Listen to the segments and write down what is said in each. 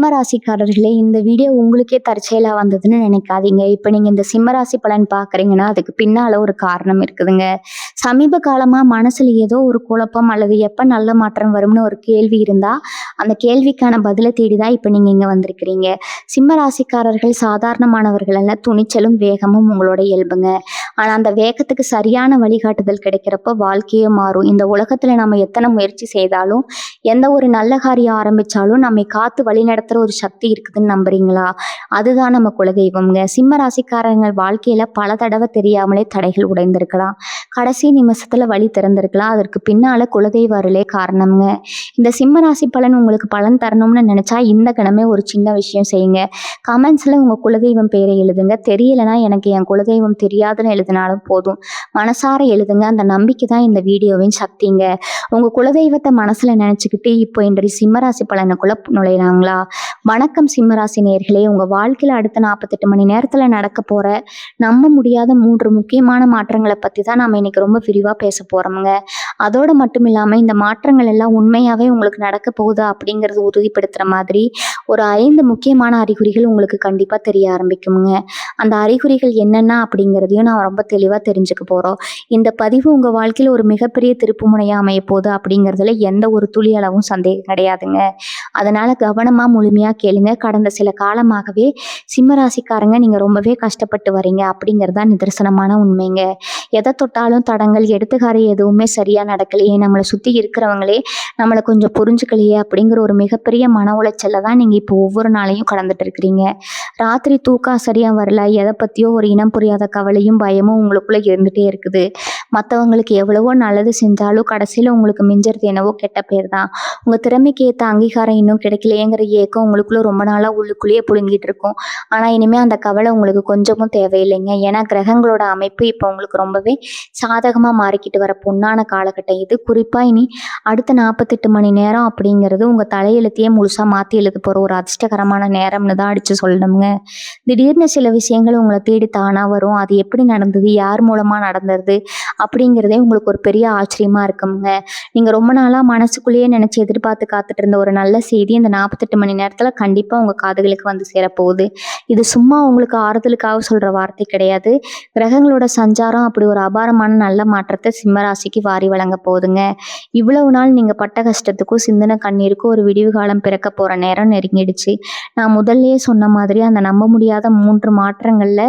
சிம்ம ராசிக்காரர்களே, இந்த வீடியோ உங்களுக்கே தற்செயலா வந்ததுன்னு நினைக்காதீங்க. இப்ப நீங்க இந்த சிம்ம ராசி பலன் பார்க்குறீங்கன்னா, அதுக்கு பின்னால ஒரு காரணம் இருக்குதுங்க. சமீப காலமா மனசுல ஏதோ ஒரு குழப்பம் அல்லது எப்ப நல்ல மாற்றம் வரும்னு ஒரு கேள்வி இருந்தா, அந்த கேள்விக்கான பதில தேடி தான் இப்ப நீங்க இங்க வந்திருக்கிறீங்க. சிம்ம ராசிக்காரர்கள் சாதாரணமானவர்கள் அல்ல, துணிச்சலும் வேகமும் உங்களோட இயல்புங்க. ஆனா அந்த வேகத்துக்கு சரியான வழிகாட்டுதல் கிடைக்கிறப்ப வாழ்க்கையே மாறும். இந்த உலகத்துல நம்ம எத்தனை முயற்சி செய்தாலும், எந்த ஒரு நல்ல காரியம் ஆரம்பிச்சாலும் நம்மை காத்து வழிநடத்துற ஒரு சக்தி இருக்குதுன்னு நம்புறீங்களா? அதுதான் நம்ம குலதெய்வம்ங்க. சிம்ம ராசிக்காரங்க வாழ்க்கையில பல தடவை தெரியாமலே தடைகள் உடைந்திருக்கலாம். கடைசி நிமிஷத்துல வழி திறந்திருக்கலாம். அதற்கு பின்னால குலதெய்வ அருளே காரணம்ங்க. இந்த சிம்ம ராசி பலன் உங்களுக்கு பலன் தரணும்னு நினைச்சா இந்த கணமே ஒரு சின்ன விஷயம் செய்யுங்க. கமெண்ட்ஸ்ல உங்க குலதெய்வம் பேரை எழுதுங்க. தெரியலனா எனக்கு என் குலதெய்வம் தெரியாதுன்னு எழுதினாலும் போதும். மனசார எழுதுங்க. அந்த நம்பிக்கை தான் இந்த வீடியோவின் சக்திங்க. உங்க குலதெய்வத்தை மனசுல நினைச்சுக்கிட்டு இப்போ இன்றைய சிம்மராசி பலனுக்குள்ள நுழையலாங்களா? வணக்கம் சிம்மராசி நேயர்களே, உங்க வாழ்க்கையில அடுத்த 48 மணி நேரத்துல நடக்க போற நம்ப முடியாத 3 முக்கியமான மாற்றங்களை பத்தி தான் நாம இன்னைக்கு ரொம்ப விரிவா பேச போறோமுங்க. அதோட மட்டும் இல்லாம இந்த மாற்றங்கள் எல்லாம் உண்மையாவே உங்களுக்கு நடக்க போகுதா அப்படிங்கறது உறுதிப்படுத்துற மாதிரி ஒரு 5 முக்கியமான அறிகுறிகள் உங்களுக்கு கண்டிப்பா தெரிய ஆரம்பிக்குங்க. அந்த அறிகுறிகள் என்னென்ன அப்படிங்கிறதையும் நான் ரொம்ப தெளிவா தெரிஞ்சுக்க போறோம். இந்த பதிவு உங்க வாழ்க்கையில ஒரு மிகப்பெரிய திருப்பு முனையா அமைய போகுது அப்படிங்கிறதுல எந்த ஒரு துளி அளவும் சந்தேகம் கிடையாதுங்க. அதனால கவனமா முழுமையா கேளுங்க. கடந்த சில காலமாகவே சிம்மராசிக்காரங்க நீங்க ரொம்பவே கஷ்டப்பட்டு வரீங்க அப்படிங்கிறதா நிதர்சனமான உண்மைங்க. எதை தொட்டாலும் தடங்கள், எடுத்துக்காரி எதுவுமே சரியா நடக்கலையே, நம்மளை சுத்தி இருக்கிறவங்களே நம்மளை கொஞ்சம் புரிஞ்சுக்கலையே அப்படிங்கிற ஒரு மிகப்பெரிய மன உளைச்சல்ல தான் நீங்க இப்போ ஒவ்வொரு நாளையும் கடந்துட்டு இருக்கிறீங்க. ராத்திரி தூக்கம் சரியா வரல, எதை பத்தியோ ஒரு இனம் புரியாத கவலையும் பயமும் உங்களுக்குள்ள இருந்துட்டே இருக்குது. மற்றவங்களுக்கு எவ்வளவோ நல்லது செஞ்சாலும் கடைசியில் உங்களுக்கு மிஞ்சறது என்னவோ கெட்ட பேர் தான். உங்கள் திறமைக்கு ஏற்ற அங்கீகாரம் இன்னும் கிடைக்கலையேங்கிற ஏக்கம் உங்களுக்குள்ள ரொம்ப நாளாக உள்ளுக்குள்ளேயே புழுங்கிட்டு இருக்கும். ஆனால் இனிமேல் அந்த கவலை உங்களுக்கு கொஞ்சமும் தேவையில்லைங்க. ஏன்னா கிரகங்களோட அமைப்பு இப்போ உங்களுக்கு ரொம்பவே சாதகமாக மாறிக்கிட்டு வர பொன்னான காலகட்டம் இது. குறிப்பாக இனி அடுத்த 48 மணி நேரம் அப்படிங்கிறது உங்கள் தலையெழுத்தையே முழுசாக மாற்றி எழுத போகிற ஒரு அதிர்ஷ்டகரமான நேரம்னு தான் அடித்து சொல்லணுங்க. திடீர்னு சில விஷயங்கள் உங்களை தேடி தானாக வரும். அது எப்படி நடந்தது, யார் மூலமாக நடந்தது அப்படிங்கிறதே உங்களுக்கு ஒரு பெரிய ஆச்சரியமா இருக்குங்க. நீங்க ரொம்ப நாளா மனசுக்குள்ளேயே நினைச்சு எதிர்பார்த்து காத்துட்டு இருந்த ஒரு நல்ல செய்தி இந்த 48 மணி நேரத்துல கண்டிப்பா உங்க காதுகளுக்கு வந்து சேரப்போகுது. இது சும்மா உங்களுக்கு ஆறுதலுக்காக சொல்ற வார்த்தை கிடையாது. கிரகங்களோட சஞ்சாரம் அப்படி ஒரு அபாரமான நல்ல மாற்றத்தை சிம்மராசிக்கு வாரி வழங்க போகுதுங்க. இவ்வளவு நாள் நீங்க பட்ட கஷ்டத்துக்கும் சிந்தனை கண்ணீருக்கும் ஒரு விடிவு காலம் பிறக்க போற நேரம் நெருங்கிடுச்சு. நான் முதல்லயே சொன்ன மாதிரி அந்த நம்ப முடியாத 3 மாற்றங்கள்ல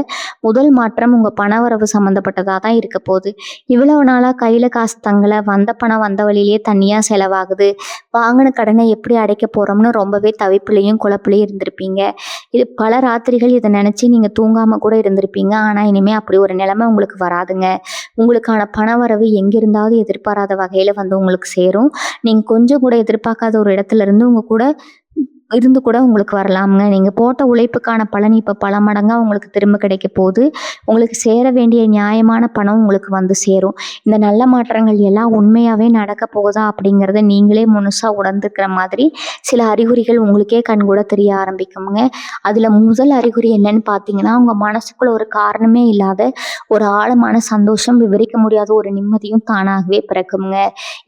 முதல் மாற்றம் உங்க பணவரவு சம்பந்தப்பட்டதா தான் இருக்க போகுது. இவ்வளவு நாளா கையில காசு தங்கல, வந்த பணம் வந்த வழியிலேயே தனியா செலவாகுது, வாங்கின கடனை எப்படி அடைக்க போறோம்னு ரொம்பவே தவிப்புலையும் குழப்பிலையும் இருந்திருப்பீங்க. இது பல ராத்திரிகள் இதை நினைச்சு நீங்க தூங்காம கூட இருந்திருப்பீங்க. ஆனா இனிமே அப்படி ஒரு நிலைமை உங்களுக்கு வராதுங்க. உங்களுக்கான பண வரவு எங்கிருந்தாவது எதிர்பாராத வகையில வந்து உங்களுக்கு சேரும். நீங்க கொஞ்சம் கூட எதிர்பார்க்காத ஒரு இடத்துல இருந்து உங்களுக்கு வரலாமுங்க. நீங்கள் போட்ட உழைப்புக்கான பலன் இப்போ பல மடங்காக உங்களுக்கு திரும்ப கிடைக்க போகுது. உங்களுக்கு சேர வேண்டிய நியாயமான பணம் உங்களுக்கு வந்து சேரும். இந்த நல்ல மாற்றங்கள் எல்லாம் உண்மையாகவே நடக்க போகுதா அப்படிங்கிறத நீங்களே முழுசாக உணர்ந்துக்கிற மாதிரி சில அறிகுறிகள் உங்களுக்கே கண்கூட தெரிய ஆரம்பிக்குங்க. அதில் முதல் அறிகுறி என்னன்னு பார்த்தீங்கன்னா, உங்கள் மனசுக்குள்ள ஒரு காரணமே இல்லாத ஒரு ஆழமான சந்தோஷம், விவரிக்க முடியாத ஒரு நிம்மதியும் தானாகவே பிறக்குங்க.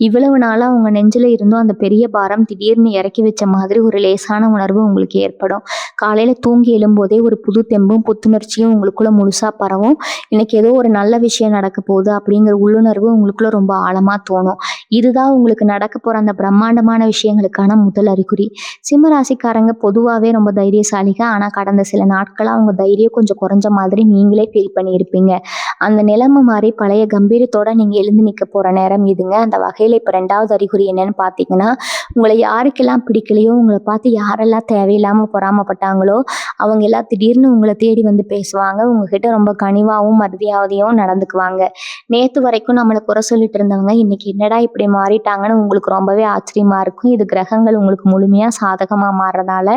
இவ்வளவு நாளாக உங்கள் நெஞ்சில் இருந்தும் அந்த பெரிய பாரம் திடீர்னு இறக்கி வச்ச மாதிரி ஒரு லேசான உணர்வு உங்களுக்கு ஏற்படும். காலையில தூங்கி எழும்போதே ஒரு புது தெம்பும் புத்துணர்ச்சியும் உங்களுக்குள்ள முழுசா பரவும். இன்னைக்கு ஏதோ ஒரு நல்ல விஷயம் நடக்க போகுது அப்படிங்கிற உள்ளுணர்வு உங்களுக்குள்ள ரொம்ப ஆழமா தோணும். இதுதான் உங்களுக்கு நடக்க போற அந்த பிரம்மாண்டமான விஷயங்களுக்கான முதல் அறிகுறி. சிம்ம ராசிக்காரங்க பொதுவாகவே ரொம்ப தைரியசாலிக. ஆனா கடந்த சில நாட்களா அவங்க தைரியம் கொஞ்சம் குறைஞ்ச மாதிரி நீங்களே ஃபீல் பண்ணியிருப்பீங்க. அந்த நிலைமை மாதிரி பழைய கம்பீரத்தோட நீங்க எழுந்து நிற்க போற நேரம் இதுங்க. அந்த வகையில இப்ப 2வது அறிகுறி என்னன்னு பார்த்தீங்கன்னா, உங்களை யாருக்கெல்லாம் பிடிக்கலையோ, உங்களை பார்த்து யாரெல்லாம் தேவையில்லாம பொறாமப்பட்டாங்களோ அவங்க எல்லாம் திடீர்னு உங்களை தேடி வந்து பேசுவாங்க. உங்ககிட்ட ரொம்ப கனிவாகவும் மரியாதையாகவும் நடந்துக்குவாங்க. நேத்து வரைக்கும் நம்மளை குறை சொல்லிட்டு இருந்தவங்க இன்னைக்கு என்னடா இப்படி மாறிட்டாங்கன்னு உங்களுக்கு ரொம்பவே ஆச்சரியமா இருக்கும். இது கிரகங்கள் உங்களுக்கு முழுமையா சாதகமா மாறுறதால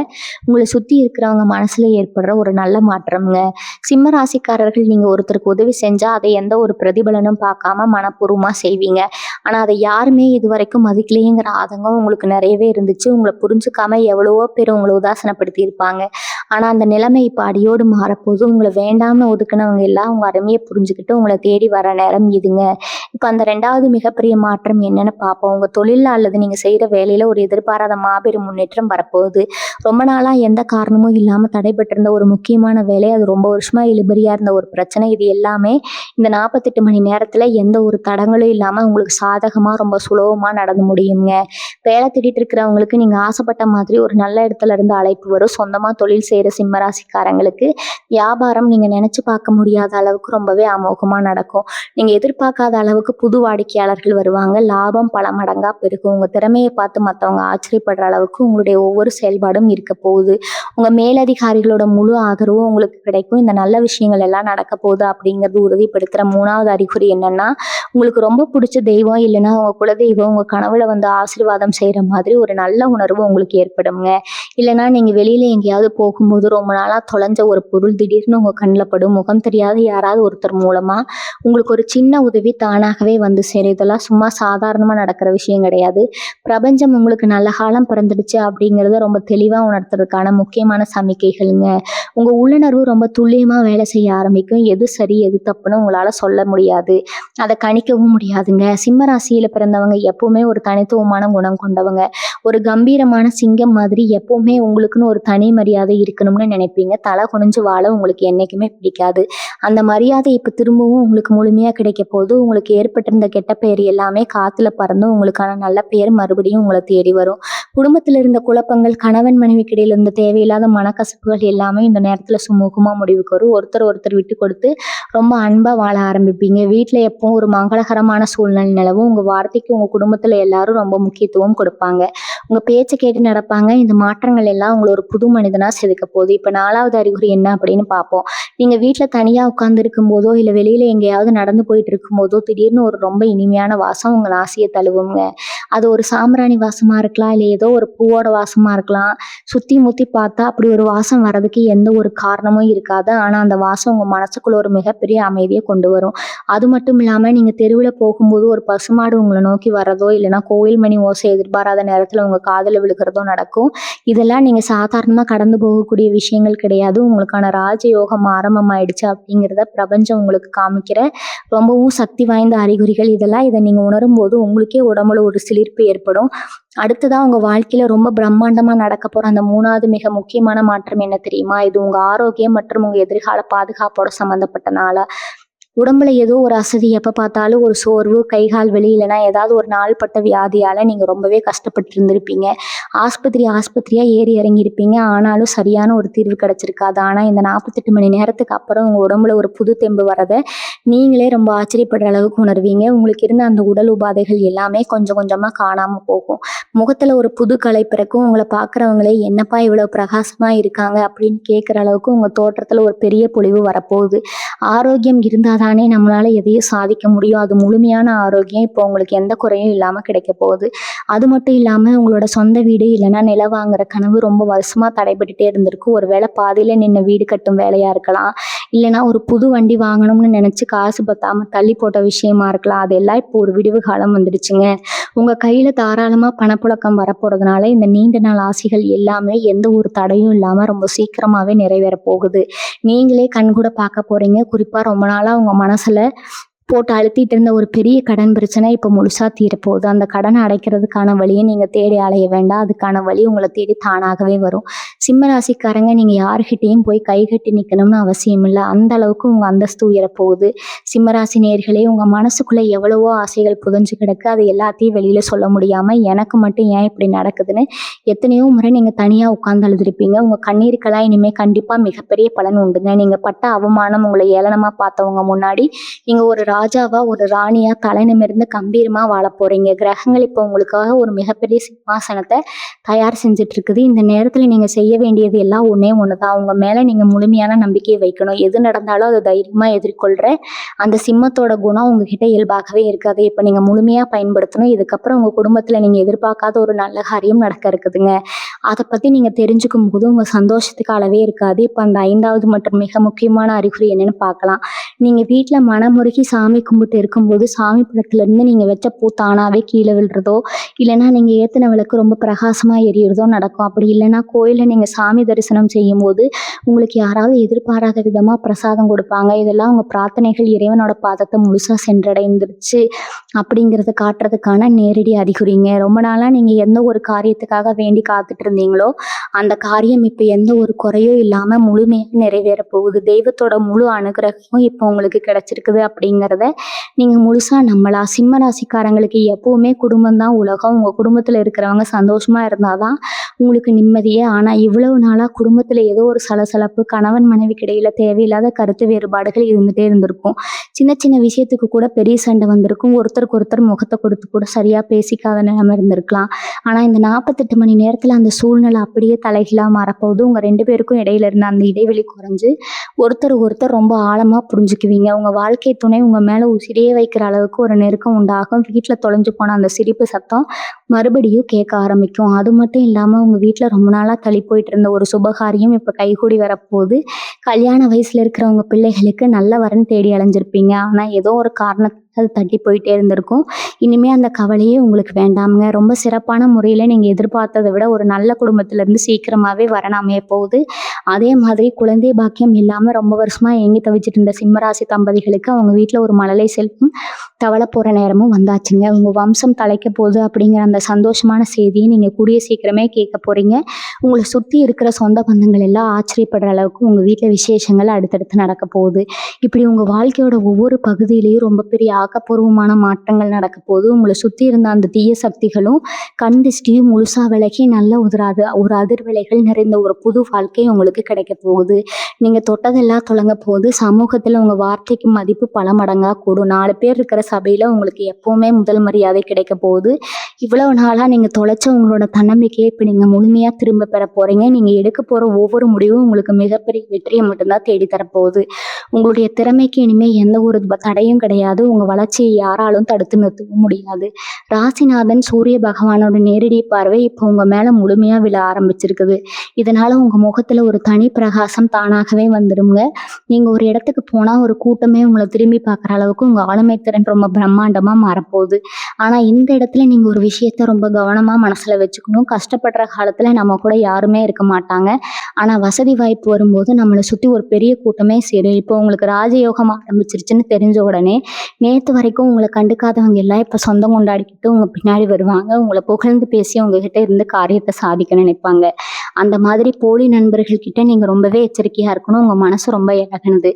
உங்களை சுத்தி இருக்கிறவங்க மனசுல ஏற்படுற ஒரு நல்ல மாற்றம்ங்க. சிம்ம ராசிக்காரர்கள் நீங்க ஒருத்தருக்கு உதவி செஞ்சா அதை எந்த ஒரு பிரதிபலனும் பார்க்காம மனப்பூர்வமா செய்வீங்க. ஆனா அதை யாருமே இது வரைக்கும் மதிக்கலையேங்கிற ஆதங்கம் உங்களுக்கு நிறையவே இருந்துச்சு. உங்களை புரிஞ்சுக்காம எவ்வளவோ பேர் உங்களை உதாசனப்படுத்தி இருப்பாங்க. ஆனா அந்த நிலைமை இப்ப அடியோடு மாறப்போகுது. உங்கள வேண்டாம்னு ஒதுக்குனவங்க எல்லாம் உங்க அருமைய புரிஞ்சுகிட்டு உங்கள தேடி வர நேரம் இதுங்க. இப்ப அந்த 2வது மிகப்பெரிய மாற்றம் என்னன்னு பார்ப்போம். உங்க தொழில்ல அல்லது நீங்க செய்ற வேலையில ஒரு எதிர்பாராத மாபெரும் முன்னேற்றம் வரப்போகுது. ரொம்ப நாளா எந்த காரணமும் இல்லாம தடைபட்டிருந்த ஒரு முக்கியமான வேலை, அது ரொம்ப வருஷமா இழுபறியா இருந்த ஒரு பிரச்சனை, இது எல்லாமே இந்த 48 மணி நேரத்துல எந்த ஒரு தடங்களும் இல்லாம உங்களுக்கு சாதகமா ரொம்ப சுலபமா நடந்து முடியுங்க. வேலை தேடிட்டு இருக்கிறவங்களுக்கு நீங்க ஆசைப்பட்ட மாதிரி ஒரு நல்ல இடத்துல இருந்து அழைப்பு வரும். சொந்தமா தொழில் செய்யற சிம்ம ராசிக்காரங்களுக்கு வியாபாரம் நீங்க நினைச்சு பார்க்க முடியாத அளவுக்கு ரொம்பவே அமோகமா நடக்கும். நீங்க எதிர்பார்க்காத அளவுக்கு புது வாடிக்கையாளர்கள் வருவாங்க. லாபம் பல மடங்கா பெருகும். உங்க திறமையை பார்த்து மத்தவங்க ஆச்சரியப்படுற அளவுக்கு உங்களுடைய ஒவ்வொரு செயல்பாடும் இருக்க போகுது. உங்க மேலதிகாரிகளோட முழு ஆதரவும் உங்களுக்கு கிடைக்கும். இந்த நல்ல விஷயங்கள் எல்லாம் நடக்க போகுது அப்படிங்கிறது உறுதிப்படுத்துற 3வது அறிகுறி என்னன்னா, உங்களுக்கு ரொம்ப பிடிச்ச தெய்வம் இல்லைன்னா உங்க குலதெய்வம் உங்க கனவுல வந்து ஆசீர்வாதம் செய்யற மாதிரி ஒரு நல்ல உணர்வு உங்களுக்கு ஏற்படுங்க. இல்லைன்னா நீங்க வெளியில எங்கேயாவது போகும்போது ரொம்ப நாளா தொலைஞ்ச ஒரு பொருள் திடீர்னு உங்க கண்ணில் படும். முகம் தெரியாத யாராவது ஒருத்தர் மூலமா உங்களுக்கு ஒரு சின்ன உதவி தானாகவே வந்து சேரும். இதெல்லாம் சும்மா சாதாரணமா நடக்கிற விஷயம் கிடையாது. பிரபஞ்சம் உங்களுக்கு நல்ல காலம் பிறந்துடுச்சு அப்படிங்கிறத ரொம்ப தெளிவா உணர்த்துறதுக்கான முக்கியமான சமிக்கைகள்ங்க. உங்க உள்ளுணர்வு ரொம்ப துல்லியமா வேலை செய்ய ஆரம்பிக்கும். எது சரி எது தப்புன்னு உங்களால சொல்ல முடியாது. அதை கணிக்கவும் முடியாதுங்க. சிம்ம ராசியில பிறந்தவங்க எப்பவுமே ஒரு தனித்துவமான குணம் கொண்டவங்க. ஒரு கம்பீரமான சிங்கம் மாதிரி எப்பவுமே உங்களுக்குன்னு ஒரு தனி மரியாதை இருக்கணும்னு நினைப்பீங்க. தலை குனிஞ்சு வாழ உங்களுக்கு என்னைக்குமே பிடிக்காது. அந்த மரியாதை இப்ப திரும்பவும் உங்களுக்கு முழுமையா கிடைக்க போது. உங்களுக்கு ஏற்பட்டிருந்த கெட்ட பெயர் எல்லாமே காத்துல பறந்து உங்களுக்கான நல்ல பெயர் மறுபடியும் உங்களை தேடி வரும். குடும்பத்தில் இருந்த குழப்பங்கள், கணவன் மனைவிக்கு இடையில இருந்த தேவையில்லாத மனக்கசப்புகள் எல்லாமே இந்த நேரத்துல சுமூகமா முடிவுக்கு வரும். ஒருத்தர் விட்டு கொடுத்து ரொம்ப அன்பா வாழ ஆரம்பிப்பீங்க. வீட்டுல எப்பவும் ஒரு மங்களகரமான சூழ்நிலை நிலவும். உங்க வார்த்தைக்கு உங்க குடும்பத்துல எல்லாரும் ரொம்ப முக்கியத்துவம் கொடுப்பாங்க. உங்க பேச்சை கேட்டு நடப்பாங்க. இந்த மாற்றங்கள் எல்லாம் உங்களை ஒரு புது மனிதனா செதுக்க போகுது. இப்ப 4வது அறிகுறி என்ன அப்படின்னு பார்ப்போம். நீங்க வீட்டுல தனியா உட்கார்ந்து இருக்கும் போதோ இல்ல வெளியில எங்கேயாவது நடந்து போயிட்டு இருக்கும் போதோ திடீர்னு ஒரு ரொம்ப இனிமையான வாசம் உங்க நாசியை தழுவுங்க. அது ஒரு சாம்பிராணி வாசமா இருக்கலாம், இல்ல ஏதோ ஒரு பூவோட வாசமா இருக்கலாம். சுத்தி முத்தி பார்த்தா அப்படி ஒரு வாசம் வர்றதுக்கு எந்த ஒரு காரணமும் இருக்காது. ஆனா அந்த வாசம் உங்க மனசுக்குள்ள ஒரு மிகப்பெரிய அமைதியை கொண்டு வரும். அது மட்டும் இல்லாம நீங்க தெருவுல போகும்போது ஒரு பசுமாடு உங்களை நோக்கி வர்றதோ இல்லைன்னா கோயில் மணி ஓசை எதிர்பாராத நேரத்துல உங்க காதுல விழுகிறதோ நடக்கும். இதெல்லாம் நீங்க சாதாரணமா கடந்து போகக்கூடிய விஷயங்கள் கிடையாது. உங்களுக்கான ராஜயோகம் ஆரம்பமாயிடுச்சு அப்படிங்கிறத பிரபஞ்சம் உங்களுக்கு காமிக்கிற ரொம்பவும் சக்தி வாய்ந்த அறிகுறிகள் இதெல்லாம். இதை நீங்க உணரும் போது உங்களுக்கே உடம்புல ஒரு சிலிர்ப்பு ஏற்படும். அடுத்ததா உங்க வாழ்க்கையில ரொம்ப பிரம்மாண்டமா நடக்க போற அந்த 3வது மிக முக்கியமான மாற்றம் என்ன தெரியுமா? இது உங்க ஆரோக்கியம் மற்றும் உங்க எதிர்கால பாதுகாப்போட சம்பந்தப்பட்ட நாளா. உடம்புல ஏதோ ஒரு அசதி, எப்ப பார்த்தாலும் ஒரு சோர்வு, கை கால் வலி, இல்லைன்னா ஏதாவது ஒரு நாள்பட்ட வியாதியால நீங்க ரொம்பவே கஷ்டப்பட்டு இருந்திருப்பீங்க. ஆஸ்பத்திரியா ஏறி இறங்கி இருப்பீங்க. ஆனாலும் சரியான ஒரு தீர்வு கிடைச்சிருக்காது. ஆனா இந்த 48 மணி நேரத்துக்கு அப்புறம் உங்க உடம்புல ஒரு புது தெம்பு வரத நீங்களே ரொம்ப ஆச்சரியப்படுற அளவுக்கு உணர்வீங்க. உங்களுக்கு இருந்த அந்த உடல் உபாதைகள் எல்லாமே கொஞ்சம் கொஞ்சமா காணாம போகும். முகத்துல ஒரு புது கலை பிறக்கும். உங்களை பார்க்குறவங்களே என்னப்பா இவ்வளவு பிரகாசமா இருக்காங்க அப்படின்னு கேட்குற அளவுக்கு உங்க தோற்றத்துல ஒரு பெரிய பொலிவு வரப்போகுது. ஆரோக்கியம் இருந்தாதானே நம்மளால எதையும் சாதிக்க முடியும். அது முழுமையான ஆரோக்கியம் இப்போ உங்களுக்கு எந்த குறையும் இல்லாம கிடைக்க போகுது. அது மட்டும் இல்லாம உங்களோட சொந்த வீடு இல்லைன்னா நிலம் வாங்குற கனவு ரொம்ப வருஷமா தடைபட்டுட்டே இருந்திருக்கு. ஒருவேளை பாதியில நின்ன வீடு கட்டும் வேலையா இருக்கலாம், இல்லைன்னா ஒரு புது வண்டி வாங்கணும்னு நினைச்சு காசு பத்தாம தள்ளி போட்ட விஷயமா இருக்கலாம். அதெல்லாம் இப்போ ஒரு விடிவு காலம் வந்துடுச்சுங்க. உங்க கையில தாராளமா பணப்புழக்கம் வரப்போறதுனால இந்த நீண்ட நாள் ஆசைகள் எல்லாமே எந்த ஒரு தடையும் இல்லாம ரொம்ப சீக்கிரமாவே நிறைவேற போகுது. நீங்களே கண்கூட பார்க்க போறீங்க. குறிப்பா ரொம்ப நாளா உங்க மனசுல போட்டு அழுத்திட்டு இருந்த ஒரு பெரிய கடன் பிரச்சனை இப்போ முழுசா தீரப்போகுது. அந்த கடனை அடைக்கிறதுக்கான வழியை நீங்க தேடி அலைய வேண்டாம். அதுக்கான வழி உங்களை தேடி தானாகவே வரும். சிம்ம ராசிக்காரங்க, நீங்க யாருகிட்டையும் போய் கை கட்டி நிக்கணும்னு அவசியம் இல்லை. அந்த அளவுக்கு உங்க அந்தஸ்து உயரப்போகுது. சிம்மராசி நேயர்களே, உங்க மனசுக்குள்ள எவ்வளவோ ஆசைகள் புதைஞ்சு கிடக்கு. அது எல்லாத்தையும் வெளியில சொல்ல முடியாம எனக்கு மட்டும் ஏன் இப்படி நடக்குதுன்னு எத்தனையோ முறை நீங்க தனியா உட்கார்ந்து அழுதுருப்பீங்க. உங்க கண்ணீருக்கெல்லாம் இனிமே கண்டிப்பா மிகப்பெரிய பலன் உண்டுங்க. நீங்க பட்ட அவமானம், உங்களை ஏளனமா பார்த்தவங்க முன்னாடி நீங்க ஒரு ராஜாவா ஒரு ராணியா தலை நிமிர்ந்து கம்பீரமா வாழ போறீங்க. கிரகங்கள் இப்போ உங்களுக்காக ஒரு மிகப்பெரிய சிம்மாசனத்தை தயார் செஞ்சுட்டு இருக்குது. இந்த நேரத்துல நீங்க செய்ய வேண்டியது எல்லாம் ஒண்ணே ஒண்ணுதான். உங்க மேல நீங்க முழுமையான நம்பிக்கையை வைக்கணும். எது நடந்தாலும் அதை தைரியமா எதிர்கொள்ற அந்த சிம்மத்தோட குணம் உங்ககிட்ட இயல்பாகவே இருக்காது. இப்ப நீங்க முழுமையா பயன்படுத்தணும். இதுக்கப்புறம் உங்க குடும்பத்துல நீங்க எதிர்பார்க்காத ஒரு நல்ல காரியம் நடக்க இருக்குதுங்க. அதை பத்தி நீங்க தெரிஞ்சுக்கும் போது உங்க சந்தோஷத்துக்கு அளவே இருக்காது. இப்ப அந்த 5வது மற்றும் மிக முக்கியமான அறிகுறி என்னன்னு பார்க்கலாம். நீங்க வீட்டுல மனமுருகி சாமி சாமி கும்பிட்டு இருக்கும்போது சாமி படத்துலேருந்து நீங்கள் வச்ச பூ தானாகவே கீழே விழுறதோ, இல்லைன்னா நீங்கள் ஏற்றின விளக்கு ரொம்ப பிரகாசமாக எரியறதோ நடக்கும். அப்படி இல்லைன்னா கோயிலில் நீங்கள் சாமி தரிசனம் செய்யும்போது உங்களுக்கு யாராவது எதிர்பாராத விதமாக பிரசாதம் கொடுப்பாங்க. இதெல்லாம் உங்கள் பிரார்த்தனைகள் இறைவனோட பாதத்தை முழுசாக சென்றடைந்துருச்சு அப்படிங்கிறத காட்டுறதுக்கான நேரடி அறிகுறிங்க. ரொம்ப நாளாக நீங்கள் எந்த ஒரு காரியத்துக்காக வேண்டி காத்துட்டு இருந்தீங்களோ அந்த காரியம் இப்போ எந்த ஒரு குறையும் இல்லாமல் முழுமையாக நிறைவேற போகுது. தெய்வத்தோட முழு அனுகிரகமும் இப்போ உங்களுக்கு கிடைச்சிருக்குது அப்படிங்கிறத நீங்கள் முழுசாக நம்பலாம். சிம்ம ராசிக்காரங்களுக்கு எப்பவுமே குடும்பம் தான் உலகம். உங்கள் குடும்பத்தில் இருக்கிறவங்க சந்தோஷமாக இருந்தால் தான் உங்களுக்கு நிம்மதியே. ஆனால் இவ்வளவு நாளாக குடும்பத்தில் ஏதோ ஒரு சலசலப்பு, கணவன் மனைவிக்கு இடையில தேவையில்லாத கருத்து வேறுபாடுகள் இருந்துகிட்டே இருந்திருக்கும். சின்ன சின்ன விஷயத்துக்கு கூட பெரிய சண்டை வந்திருக்கும். ஒருத்தருக்கு ஒருத்தர் முகத்தை கொடுத்து கூட சரியாக பேசிக்காத நிலைமை இருந்திருக்கலாம். ஆனால் இந்த 48 மணி நேரத்தில் அந்த சூழ்நிலை அப்படியே தலைகீழாக மாறப்போகுது. உங்கள் 2 பேருக்கும் இடையில இருந்த அந்த இடைவெளி குறைஞ்சு ஒருத்தர் ரொம்ப ஆழமாக புரிஞ்சுக்குவீங்க. உங்கள் வாழ்க்கை துணை உங்கள் மேலே உசிரியே வைக்கிற அளவுக்கு ஒரு நெருக்கம் உண்டாகும். வீட்டில் தொலைஞ்சு போன அந்த சிரிப்பு சத்தம் மறுபடியும் கேட்க ஆரம்பிக்கும். அது மட்டும் இல்லாமல் உங்கள் வீட்டில் ரொம்ப நாளாக தள்ளி போயிட்டு இருந்த ஒரு சுபகாரியம் இப்போ கைகூடி வரப்போகுது. கல்யாண வயசில் இருக்கிறவங்க பிள்ளைகளுக்கு நல்ல வரன் தேடி அலைஞ்சிருப்பீங்க. ஆனால் ஏதோ ஒரு காரணத்தை அது தட்டி போயிட்டே இருந்திருக்கும். இனிமேல் அந்த கவலையே உங்களுக்கு வேண்டாமுங்க. ரொம்ப சிறப்பான முறையில் நீங்கள் எதிர்பார்த்ததை விட ஒரு நல்ல குடும்பத்திலேருந்து சீக்கிரமாகவே வரன் அமைய போகுது. அதே மாதிரி குழந்தை பாக்கியம் இல்லாமல் ரொம்ப வருஷமாக ஏங்கி தவிச்சிட்டு இருந்த சிம்மராசி தம்பதிகளுக்கு அவங்க வீட்டில் ஒரு மழலை செல்வம் தவளை போகிற நேரமும் வந்தாச்சுங்க. உங்கள் வம்சம் தலைக்க போகுது அப்படிங்கிற அந்த சந்தோஷமான செய்தியை நீங்கள் கூடிய சீக்கிரமே கேட்க போகிறீங்க. உங்களை சுற்றி இருக்கிற சொந்த பந்தங்கள் எல்லாம் ஆச்சரியப்படுற அளவுக்கு உங்கள் வீட்டில் விசேஷங்கள் அடுத்தடுத்து நடக்க போகுது. இப்படி உங்கள் வாழ்க்கையோட ஒவ்வொரு பகுதியிலையும் ரொம்ப பெரிய ஆக்கப்பூர்வமான மாற்றங்கள் நடக்க போகுது. உங்களை சுற்றி இருந்த அந்த தீய சக்திகளும் கண் திஷ்டியும் முழுசாக விலகி நல்ல ஒரு அதிர்வலைகள் நிறைந்த ஒரு புது வாழ்க்கை உங்களுக்கு கிடைக்க போகுது. நீங்கள் தொட்டதெல்லாம் தொடங்க போகுது. சமூகத்தில் உங்கள் வார்த்தைக்கு மதிப்பு பல மடங்காக கூடும். 4 பேர் இருக்கிற சபையில் உங்களுக்கு எப்போவுமே முதல் மரியாதை கிடைக்க போகுது. இவ்வளவு நாளாக நீங்கள் தொலைச்ச உங்களோட தன்னம்பிக்கையை இப்போ நீங்கள் முழுமையாக திரும்ப பெற போகிறீங்க. நீங்கள் எடுக்க போகிற ஒவ்வொரு முடிவும் உங்களுக்கு மிகப்பெரிய வெற்றியை மட்டும்தான் தேடித்தரப்போகுது. உங்களுடைய திறமைக்கு இனிமேல் எந்த ஒரு தடையும் கிடையாது. உங்கள் வளர்ச்சியை யாராலும் தடுத்து நிறுத்தவும் முடியாது. ராசிநாதன் சூரிய பகவானோட நேரடி பார்வை இப்போ உங்கள் மேலே முழுமையாக விழ ஆரம்பிச்சிருக்குது. இதனால் உங்கள் முகத்தில் ஒரு தனி பிரகாசம் தானாகவே வந்துடுங்க. நீங்கள் ஒரு இடத்துக்கு போனால் ஒரு கூட்டமே உங்களை திரும்பி பார்க்குற அளவுக்கு உங்கள் ஆளுமை திறன் ரொம்ப பிரம்மாண்டமாக மாறப்போகுது. ஆனால் இந்த இடத்துல நீங்கள் ஒரு விஷயத்த ரொம்ப கவனமாக மனசில் வச்சுக்கணும். கஷ்டப்படுற காலத்தில் நம்ம கூட யாருமே இருக்க மாட்டாங்க. ஆனால் வசதி வாய்ப்பு வரும்போது நம்மளை சுற்றி ஒரு பெரிய கூட்டமே சேரும். இப்போ உங்களுக்கு ராஜயோகம் ஆரம்பிச்சிருச்சுன்னு தெரிஞ்ச உடனே நேற்று வரைக்கும் உங்களை கண்டுக்காதவங்க எல்லாம் இப்போ சொந்தம் கொண்டாடிக்கிட்டு உங்கள் பின்னாடி வருவாங்க. உங்களை புகழ்ந்து பேசி உங்ககிட்ட இருந்து காரியத்தை சாதிக்க நினைப்பாங்க. அந்த மாதிரி போலி நண்பர்கள்கிட்ட நீங்கள் ரொம்பவே எச்சரிக்கையாக இருக்கணும். உங்கள் மனசு ரொம்ப இலகுனது.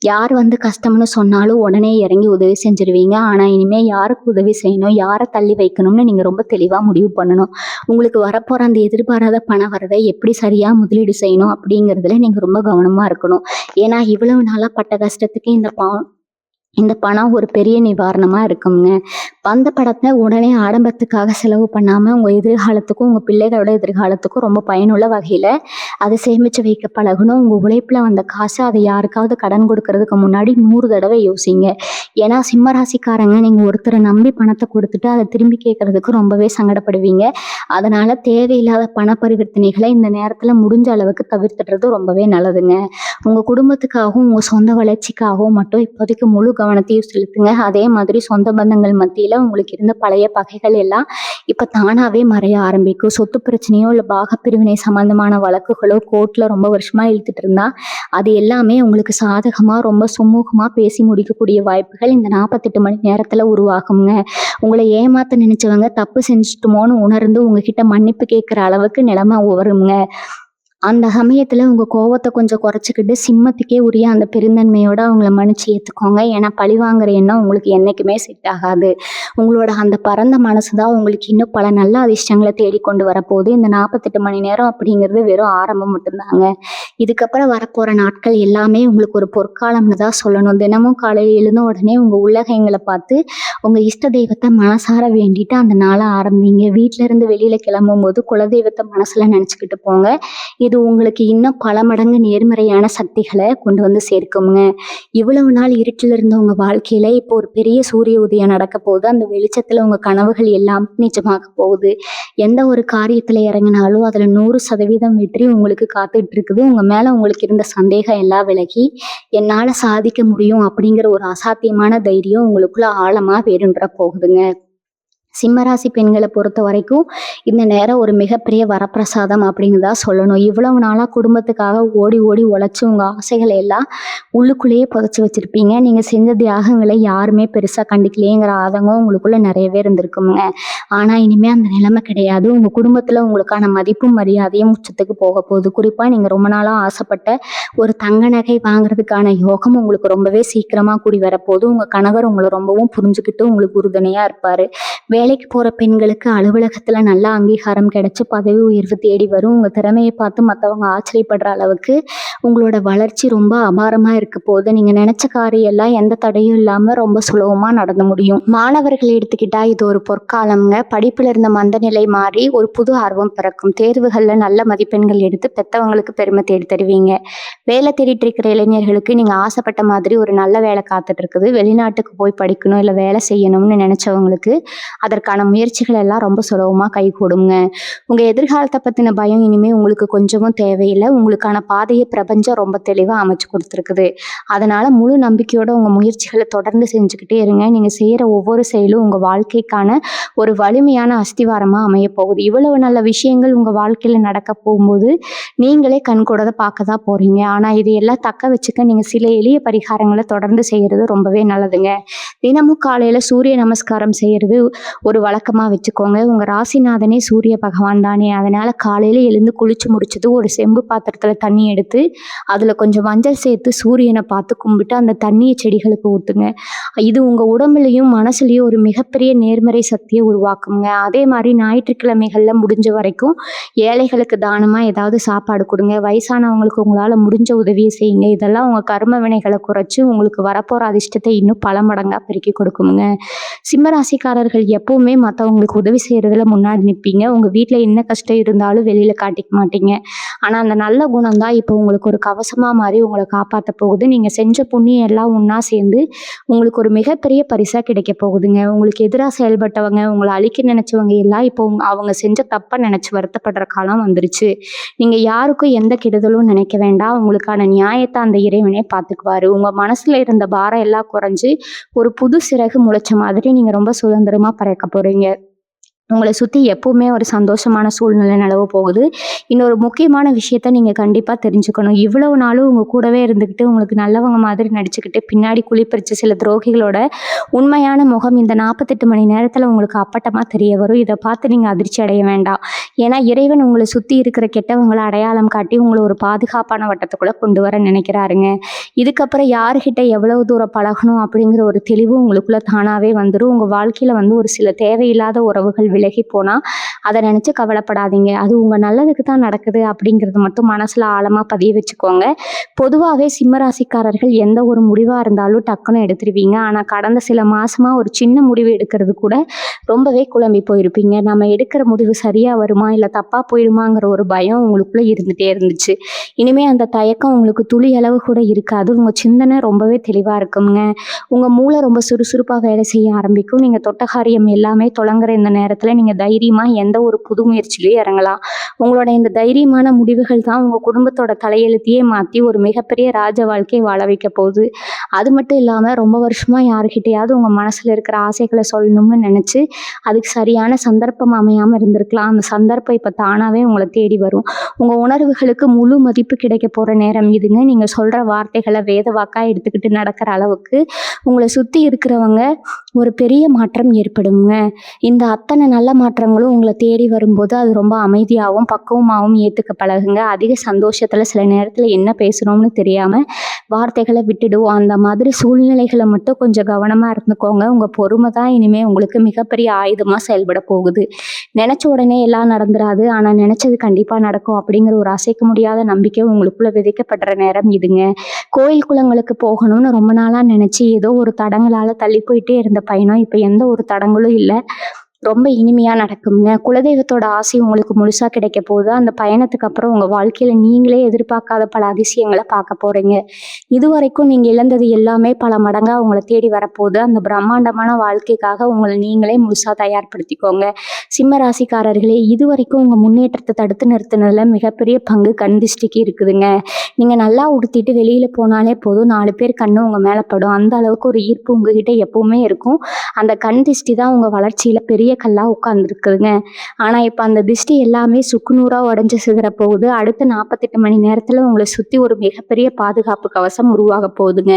யார் வந்து கஷ்டம்னு சொன்னாலும் உடனே இறங்கி உதவி செஞ்சிருவீங்க. ஆனால் இனிமேல் யாருக்கு உதவி செய்யணும், யாரை தள்ளி வைக்கணும்னு நீங்கள் ரொம்ப தெளிவாக முடிவு பண்ணணும். உங்களுக்கு வரப்போகிற அந்த எதிர்பாராத பணம் வரதை எப்படி சரியாக முதலீடு செய்யணும் அப்படிங்கிறதுல நீங்கள் ரொம்ப கவனமாக இருக்கணும். ஏன்னா இவ்வளவு நாளாக பட்ட கஷ்டத்துக்கு இந்த பணம் ஒரு பெரிய நிவாரணமாக இருக்குங்க. வந்த படத்தை உடனே ஆடம்பரத்துக்காக செலவு பண்ணாமல் உங்கள் எதிர்காலத்துக்கும் உங்கள் பிள்ளைகளோட எதிர்காலத்துக்கும் ரொம்ப பயனுள்ள வகையில் அதை சேமித்து வைக்க பழகணும். உங்கள் உழைப்பில் வந்த காசை அதை யாருக்காவது கடன் கொடுக்கறதுக்கு முன்னாடி 100 தடவை யோசிங்க. ஏன்னா சிம்மராசிக்காரங்க நீங்கள் ஒருத்தரை நம்பி பணத்தை கொடுத்துட்டு அதை திரும்பி கேட்கறதுக்கு ரொம்பவே சங்கடப்படுவீங்க. அதனால் தேவையில்லாத பண பரிவர்த்தனைகளை இந்த நேரத்தில் முடிஞ்ச அளவுக்கு தவிர்த்துடுறது ரொம்பவே நல்லதுங்க. உங்கள் குடும்பத்துக்காகவும் உங்கள் சொந்த வளர்ச்சிக்காகவும் மட்டும் இப்போதைக்கு முழு கவனத்தையும் செலுத்துங்க. அதே மாதிரி சொந்த பந்தங்கள் மத்தியில் உங்களுக்கு இருந்த பழைய பகைகள் எல்லாம் இப்போ தானாகவே மறைய ஆரம்பிக்கும். சொத்து பிரச்சனையோ இல்லை பாகப்பிரிவினை சம்பந்தமான வழக்குகளோ கோர்ட்டில் ரொம்ப வருஷமாக இழுத்துட்டு இருந்தா அது எல்லாமே உங்களுக்கு சாதகமாக ரொம்ப சுமூகமாக பேசி முடிக்கக்கூடிய வாய்ப்புகள் இந்த 48 மணி நேரத்தில் உருவாகுங்க. உங்களை ஏமாத்த நினைச்சவங்க தப்பு செஞ்சுட்டுமோன்னு உணர்ந்து உங்ககிட்ட மன்னிப்பு கேட்குற அளவுக்கு நிலைமை வருங்க. அந்த சமயத்தில் உங்கள் கோவத்தை கொஞ்சம் குறைச்சிக்கிட்டு சிம்மத்துக்கே உரிய அந்த பெருந்தன்மையோடு அவங்கள மன்னிச்சு ஏற்றுக்கோங்க. ஏன்னா பழி வாங்குற எண்ணம் உங்களுக்கு என்றைக்குமே செட் ஆகாது. உங்களோட அந்த பரந்த மனசு தான் உங்களுக்கு இன்னும் பல நல்ல அதிர்ஷ்டங்களை தேடிக்கொண்டு வரப்போகுது. இந்த 48 மணி நேரம் அப்படிங்கிறது வெறும் ஆரம்பம் மட்டும்தாங்க. இதுக்கப்புறம் வரப்போகிற நாட்கள் எல்லாமே உங்களுக்கு ஒரு பொற்காலம்னு தான் சொல்லணும். தினமும் காலையில் எழுந்த உடனே உங்கள் உள்ளகைங்களை பார்த்து உங்கள் இஷ்ட தெய்வத்தை மனசார வேண்டிட்டு அந்த நாளை ஆரம்பிங்க. வீட்டிலேருந்து வெளியில் கிளம்பும் போது குலதெய்வத்தை மனசில் நினச்சிக்கிட்டு போங்க. இது உங்களுக்கு இன்னும் பல மடங்கு நேர்மறையான சக்திகளை கொண்டு வந்து சேர்க்குங்க. இவ்வளவு நாள் இருட்டில் இருந்த உங்க வாழ்க்கையில இப்போ ஒரு பெரிய சூரிய உதயம் நடக்க போகுது. அந்த வெளிச்சத்துல உங்க கனவுகள் எல்லாம் நிஜமாக போகுது. எந்த ஒரு காரியத்துல இறங்கினாலும் அதுல 100% வெற்றி உங்களுக்கு காத்துட்டு இருக்குது. உங்க மேல உங்களுக்கு இருந்த சந்தேகம் எல்லாம் விலகி என்னால சாதிக்க முடியும் அப்படிங்கிற ஒரு அசாத்தியமான தைரியம் உங்களுக்குள்ள ஆழமா வேரூன்ற போகுதுங்க. சிம்மராசி பெண்களை பொறுத்த வரைக்கும் இந்த நேரம் ஒரு மிகப்பெரிய வரப்பிரசாதம் அப்படின்னு தான் சொல்லணும். இவ்வளவு நாளா குடும்பத்துக்காக ஓடி ஓடி உழைச்சு உங்க ஆசைகளை எல்லாம் உள்ளுக்குள்ளேயே புதைச்சி வச்சிருப்பீங்க. நீங்க செஞ்ச தியாகங்களை யாருமே பெருசா கண்டுக்கலையேங்கிற ஆதங்கம் உங்களுக்குள்ள நிறையவே இருந்திருக்குங்க. ஆனா இனிமே அந்த நிலைமை கிடையாது. உங்க குடும்பத்துல உங்களுக்கான மதிப்பும் மரியாதையும் உச்சத்துக்கு போக போகுது. குறிப்பா நீங்க ரொம்ப நாளா ஆசைப்பட்ட ஒரு தங்க நகை வாங்குறதுக்கான யோகம் உங்களுக்கு ரொம்பவே சீக்கிரமா கூடி வரப்போகுது. உங்க கணவர் உங்களை ரொம்பவும் புரிஞ்சுக்கிட்டு உங்களுக்கு உறுதுணையா இருப்பாரு. வேலைக்கு போற பெண்களுக்கு அலுவலகத்துல நல்ல அங்கீகாரம் கிடைச்சு பதவி உயர்வு தேடி வரும். உங்க திறமையை பார்த்து மற்றவங்க ஆச்சரியப்படுற அளவுக்கு உங்களோட வளர்ச்சி ரொம்ப அபாரமா இருக்க போது. நீங்க நினைச்ச காரியம் எல்லாம் எந்த தடையும் இல்லாம ரொம்ப சுலபமா நடந்து முடியும். மாணவர்கள் எடுத்துக்கிட்டா இது ஒரு பொற்காலம்ங்க. படிப்புல இருந்த மந்த நிலை மாறி ஒரு புது ஆர்வம் பிறக்கும். தேர்வுகள்ல நல்ல மதிப்பெண்கள் எடுத்து பெத்தவங்களுக்கு பெருமை தேடி தருவீங்க. வேலை தேடிட்டு இருக்கிற இளைஞர்களுக்கு நீங்க ஆசைப்பட்ட மாதிரி ஒரு நல்ல வேலை காத்துட்டு இருக்குது. வெளிநாட்டுக்கு போய் படிக்கணும் இல்லை வேலை செய்யணும்னு நினைச்சவங்களுக்கு அதற்கான முயற்சிகள் எல்லாம் ரொம்ப சுலபமா கைகூடுங்க. உங்க எதிர்காலத்தை பத்தின பயம் இனிமே உங்களுக்கு கொஞ்சமும் தேவையில்லை. உங்களுக்கான பாதையை பிரபஞ்சம் ரொம்ப தெளிவா அமைச்சு கொடுத்துருக்குது. அதனால முழு நம்பிக்கையோட உங்க முயற்சிகளை தொடர்ந்து செஞ்சுக்கிட்டே இருங்க. நீங்க செய்யற ஒவ்வொரு செயலும் உங்க வாழ்க்கைக்கான ஒரு வலிமையான அஸ்திவாரமா அமைய போகுது. இவ்வளவு நல்ல விஷயங்கள் உங்க வாழ்க்கையில நடக்க போகும்போது நீங்களே கண்கூட பார்க்க தான் போறீங்க. ஆனா இதையெல்லாம் தக்க வச்சுக்க நீங்க சில எளிய பரிகாரங்களை தொடர்ந்து செய்யறது ரொம்பவே நல்லதுங்க. தினமும் காலையில சூரிய நமஸ்காரம் செய்யறது ஒரு வழக்கமா வச்சுக்கோங்க. உங்க ராசிநாதனே சூரிய பகவான் தானே. அதனால காலையில எழுந்து குளிச்சு முடிச்சது ஒரு செம்பு பாத்திரத்துல தண்ணி எடுத்து அதுல கொஞ்சம் மஞ்சள் சேர்த்து சூரியனை பார்த்து கும்பிட்டு அந்த தண்ணியை செடிகளுக்கு ஊத்துங்க. இது உங்க உடம்புலையும் மனசுலயும் ஒரு மிகப்பெரிய நேர்மறை சக்தியை உருவாக்குங்க. அதே மாதிரி ஞாயிற்றுக்கிழமைகள்ல முடிஞ்ச வரைக்கும் ஏழைகளுக்கு தானமா ஏதாவது சாப்பாடு கொடுங்க. வயசானவங்களுக்கு உங்களால முடிஞ்ச உதவியை செய்யுங்க. இதெல்லாம் உங்க கர்ம வினைகளை குறைச்சு உங்களுக்கு வரப்போற அதிர்ஷ்டத்தை இன்னும் பல மடங்கா பெருக்கி கொடுக்குங்க. சிம்மராசிக்காரர்கள் எப்பவுமே மற்றவங்களுக்கு உதவி செய்யறதுல முன்னாடி நிற்பீங்க. உங்க வீட்டில் என்ன கஷ்டம் இருந்தாலும் வெளியில காட்டிக்க மாட்டீங்க. ஆனா அந்த நல்ல குணம் தான் இப்போ உங்களுக்கு ஒரு கவசமா மாதிரி உங்களை காப்பாற்ற போகுது. நீங்க செஞ்ச புண்ணியம் எல்லாம் ஒன்னா சேர்ந்து உங்களுக்கு ஒரு மிகப்பெரிய பரிசா கிடைக்க போகுதுங்க. உங்களுக்கு எதிராக செயல்பட்டவங்க, உங்களை அழிக்க நினைச்சவங்க எல்லாம் இப்போ அவங்க செஞ்ச தப்பா நினைச்சு வருத்தப்படுற காலம் வந்துருச்சு. நீங்க யாருக்கும் எந்த கெடுதலும் நினைக்க வேண்டாம். உங்களுக்கான நியாயத்தை அந்த இறைவனே பார்த்துக்குவாரு. உங்க மனசுல இருந்த பாரம் எல்லாம் குறைஞ்சு ஒரு புது சிறகு முளைச்ச மாதிரி நீங்க ரொம்ப சுதந்திரமா பறக்க போறீங்க. உங்களை சுற்றி எப்பவுமே ஒரு சந்தோஷமான சூழ்நிலை நிலவ போகுது. இன்னொரு முக்கியமான விஷயத்த நீங்கள் கண்டிப்பாக தெரிஞ்சுக்கணும். இவ்வளவு நாளும் உங்கள் கூடவே இருந்துக்கிட்டு உங்களுக்கு நல்லவங்க மாதிரி நடிச்சுக்கிட்டு பின்னாடி குளிப்பறிச்ச சில துரோகிகளோட உண்மையான முகம் இந்த 48 மணி நேரத்தில் உங்களுக்கு அப்பட்டமாக தெரிய வரும். இதை பார்த்து நீங்கள் அதிர்ச்சி அடைய வேண்டாம். ஏன்னா இறைவன் உங்களை சுற்றி இருக்கிற கெட்டவங்களை அடையாளம் காட்டி உங்களை ஒரு பாதுகாப்பான வட்டத்துக்குள்ளே கொண்டு வர நினைக்கிறாருங்க. இதுக்கப்புறம் யாருக்கிட்ட எவ்வளவு தூரம் பழகணும் அப்படிங்கிற ஒரு தெளிவு உங்களுக்குள்ள தானாகவே வந்துடும். உங்கள் வாழ்க்கையில் ஒரு சில தேவையில்லாத உறவுகள் விலகி போனால் அதை நினச்சி கவலைப்படாதீங்க. அது உங்கள் நல்லதுக்கு தான் நடக்குது அப்படிங்கிறது மட்டும் மனசில் ஆழமாக பதிய வச்சுக்கோங்க. பொதுவாகவே சிம்மராசிக்காரர்கள் எந்த ஒரு முடிவாக இருந்தாலும் டக்குன்னு எடுத்துருவீங்க. ஆனால் கடந்த சில மாதமாக ஒரு சின்ன முடிவு எடுக்கிறது கூட ரொம்பவே குழம்பி போயிருப்பீங்க. நம்ம எடுக்கிற முடிவு சரியாக வருமா இல்லை தப்பாக போயிடுமாங்கிற ஒரு பயம் உங்களுக்குள்ளே இருந்துகிட்டே இருந்துச்சு. இனிமேல் அந்த தயக்கம் உங்களுக்கு துளி அளவு கூட இருக்காது. உங்கள் சிந்தனை ரொம்பவே தெளிவாக இருக்குங்க. உங்கள் மூளை ரொம்ப சுறுசுறுப்பாக வேலை செய்ய ஆரம்பிக்கும். நீங்கள் தொட்ட காரியம் எல்லாமே தொடங்குற இந்த நேரத்தில் நீங்கள் தைரியமாக எந்த ஒரு புது முயற்சியிலையும் இறங்கலாம். உங்களோட இந்த தைரியமான முடிவுகள் தான் உங்கள் குடும்பத்தோட தலையெழுத்தையே மாற்றி ஒரு மிகப்பெரிய ராஜ வாழ்க்கையை வாழ வைக்க போகுது. அது மட்டும் இல்லாமல் ரொம்ப வருஷமாக யாருக்கிட்டையாவது உங்கள் மனசில் இருக்கிற ஆசைகளை சொல்லணும்னு நினச்சி அதுக்கு சரியான சந்தர்ப்பம் அமையாமல் இருந்திருக்கலாம். அந்த சந்தர்ப்பம் இப்போ தானாகவே உங்களை தேடி வரும். உங்கள் உணர்வுகளுக்கு முழு மதிப்பு கிடைக்க போகிற நேரம் இதுங்க. நீங்கள் சொல்கிற வார்த்தைகளை வேத வாக்காக எடுத்துக்கிட்டு நடக்கிற அளவுக்கு உங்களை சுற்றி இருக்கிறவங்க ஒரு பெரிய மாற்றம் ஏற்படுங்க. இந்த அத்தனை நல்ல மாற்றங்களும் உங்களை தேடி வரும்போது அது ரொம்ப அமைதியாகவும் பக்குவமாகவும் ஏற்றுக்க பழகுங்க. அதிக சந்தோஷத்தில் சில நேரத்தில் என்ன பேசணும்னு தெரியாமல் வார்த்தைகளை விட்டுடுவோம். அந்த மாதிரி சூழ்நிலைகளை மட்டும் கொஞ்சம் கவனமாக இருந்துக்கோங்க. உங்கள் பொறுமை தான் இனிமேல் உங்களுக்கு மிகப்பெரிய ஆயுதமாக செயல்பட போகுது. நினச்ச உடனே எல்லாம் நடந்துராது. ஆனால் நினச்சது கண்டிப்பாக நடக்கும் அப்படிங்கிற ஒரு அசைக்க முடியாத நம்பிக்கை உங்களுக்குள்ளே விதைக்கப்படுற நேரம் இதுங்க. கோயில் குளங்களுக்கு போகணும்னு ரொம்ப நாளாக நினச்சி ஏதோ ஒரு தடங்களால் தள்ளி போயிட்டே இருந்த பயணம் இப்போ எந்த ஒரு தடங்களும் இல்லை. ரொம்ப இனிமையா நடக்குங்க. குலதெய்வத்தோட ஆசை உங்களுக்கு முழுசா கிடைக்க போகுது. அந்த பயணத்துக்கு அப்புறம் உங்க வாழ்க்கையில நீங்களே எதிர்பார்க்காத பல அதிசயங்கள பார்க்க போறீங்க. இதுவரைக்கும் நீங்க இழந்தது எல்லாமே பல மடங்கா உங்கள தேடி வரப்போகுது. அந்த பிரம்மாண்டமான வாழ்க்கைக்காக உங்கள நீங்களே முழுசா தயார்படுத்திக்கோங்க. சிம்ம ராசிக்காரர்களே, இதுவரைக்கும் உங்க முன்னேற்றத்த தடுத்து நிறுத்துனதுல மிகப்பெரிய பங்கு கண் திஷ்டிக்கு இருக்குதுங்க. நீங்க நல்லா உடுத்திட்டு வெளியில போனாலே போதும், 4 பேர் கண்ணு உங்க மேல படும். அந்த அளவுக்கு ஒரு ஈர்ப்பு உங்ககிட்ட எப்பவுமே இருக்கும். அந்த கண் திஷ்டி தான் உங்க வளர்ச்சியில பெரிய கல்லா உட்கார்ந்துருக்குதுங்க. ஆனா இப்ப அந்த திஷ்டி எல்லாமே சுக்குநூறா உடைஞ்சு சிதற போகுது. அடுத்த 48 மணி நேரத்துல உங்களை சுத்தி ஒரு மிகப்பெரிய பாதுகாப்பு கவசம் உருவாக போகுதுங்க.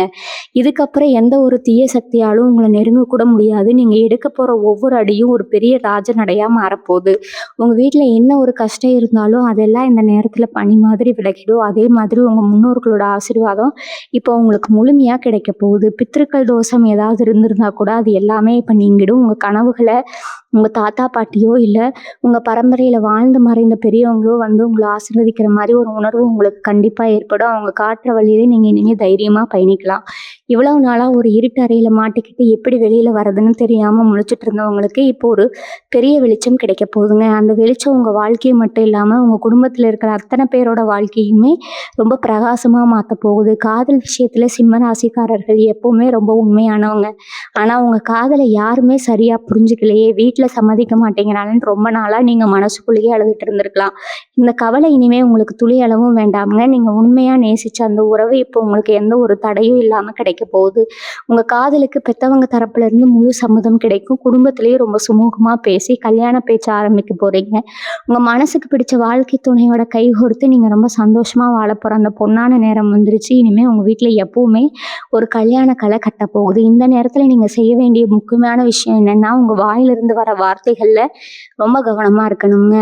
இதுக்கப்புறம் எந்த ஒரு தீய சக்தியாலும் உங்களை நெருங்க கூட முடியாது. நீங்க எடுக்க போற ஒவ்வொரு அடியும் ஒரு பெரிய ராஜ நடையா மாறப்போகுது. உங்க வீட்டுல என்ன ஒரு கஷ்டம் இருந்தாலும் அதெல்லாம் இந்த நேரத்துல பனி மாதிரி விலகிடும். அதே மாதிரி உங்க முன்னோர்களோட ஆசீர்வாதம் இப்போ உங்களுக்கு முழுமையா கிடைக்க போகுது. பித்ருக்கள் தோஷம் ஏதாவது இருந்திருந்தா கூட அது எல்லாமே இப்ப நீங்கிடும். உங்க கனவுகளை உங்க தாத்தா பாட்டியோ இல்ல உங்க பரம்பரையில வாழ்ந்து மறைந்த பெரியவங்களோ வந்து உங்களை ஆசீர்வதிக்கிற மாதிரி ஒரு உணர்வு உங்களுக்கு கண்டிப்பா ஏற்படும். அவங்க காட்டுற வழியிலே நீங்க இனிமே தைரியமா பயணிக்கலாம். இவ்வளவு நாளா ஒரு இருட்டு அறையில மாட்டிக்கிட்டு எப்படி வெளியில வர்றதுன்னு தெரியாம முழிச்சிட்டு இருந்தவங்களுக்கு இப்போ ஒரு பெரிய வெளிச்சம் கிடைக்க போகுதுங்க. அந்த வெளிச்சம் உங்க வாழ்க்கையை மட்டும் இல்லாம உங்க குடும்பத்துல இருக்கிற அத்தனை பேரோட வாழ்க்கையுமே ரொம்ப பிரகாசமா மாத்த போகுது. காதல் விஷயத்துல சிம்ம ராசிக்காரர்கள் எப்பவுமே ரொம்ப உண்மையானவங்க. ஆனா உங்க காதலை யாருமே சரியா புரிஞ்சுக்கலையே, வீட்டுல சம்மதிக்க மாட்டேங்கிறாங்கன்னு ரொம்ப நாளா நீங்க மனசுக்குள்ளேயே அழுதுட்டு இருந்திருக்கலாம். இந்த கவலை இனிமே உங்களுக்கு துளி அளவும் வேண்டாமுங்க. நீங்க உண்மையா நேசிச்ச அந்த உறவு இப்போ உங்களுக்கு எந்த ஒரு தடையும் இல்லாம கிடைக்க போகுது. உங்க காதலுக்கு பெத்தவங்க தரப்புல இருந்து முழு சம்மதம் கிடைக்கும். குடும்பத்திலேயே ரொம்ப சுமூகமா பேசி கல்யாண பேச்ச ஆரம்பிக்க போறீங்க. உங்க மனசுக்கு பிடிச்ச வாழ்க்கை துணையோட கை கோர்த்து நீங்க ரொம்ப சந்தோஷமா வாழ போற அந்த பொன்னான நேரம் வந்துருச்சு. இனிமே உங்க வீட்டுல எப்பவுமே ஒரு கல்யாண கலை கட்ட போகுது. இந்த நேரத்துல நீங்க செய்ய வேண்டிய முக்கியமான விஷயம் என்னன்னா, உங்க வாயிலிருந்து வர வார்த்தைகள்ல ரொம்ப கவனமா இருக்கணுங்க.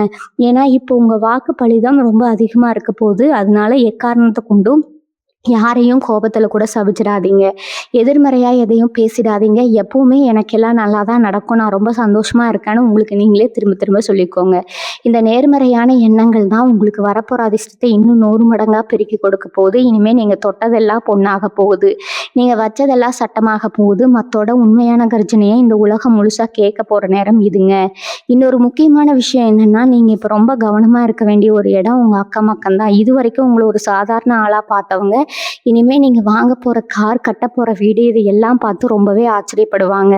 ஏன்னா இப்போ உங்க வாக்கு பலிதம் ரொம்ப அதிகமா இருக்க போகுது. அதனால எக்காரணத்தை கொண்டும் யாரையும் கோபத்துல கூட சபிச்சிடாதீங்க. எதிர்மறையா எதையும் பேசிடாதீங்க. எப்பவுமே எனக்கெல்லாம் நல்லா தான் நடக்கும், நான் ரொம்ப சந்தோஷமா இருக்கேன்னு உங்களுக்கு நீங்களே திரும்ப திரும்ப சொல்லிக்கோங்க. இந்த நேர்மறையான எண்ணங்கள் தான் உங்களுக்கு வரப்போற அதிர்ஷ்டத்தை இன்னும் 100 மடங்கா பெருக்கி கொடுக்க போகுது. இனிமே நீங்க தொட்டதெல்லாம் பொண்ணாக போகுது. நீங்க வச்சதெல்லாம் சட்டமாக போகுது. மத்தோட உண்மையான கர்ஜனையை இந்த உலகம் முழுசா கேட்க போற நேரம் இதுங்க. இன்னொரு முக்கியமான விஷயம் என்னன்னா, நீங்க இப்ப ரொம்ப கவனமா இருக்க வேண்டிய ஒரு இடம் உங்க அக்கம் பக்கம் தான். இதுவரைக்கும் உங்களை ஒரு சாதாரண ஆளா பார்த்தவங்க இனிமே நீங்க வாங்க போற கார், கட்ட போற வீடு இது எல்லாம் பார்த்து ரொம்பவே ஆச்சரியப்படுவாங்க.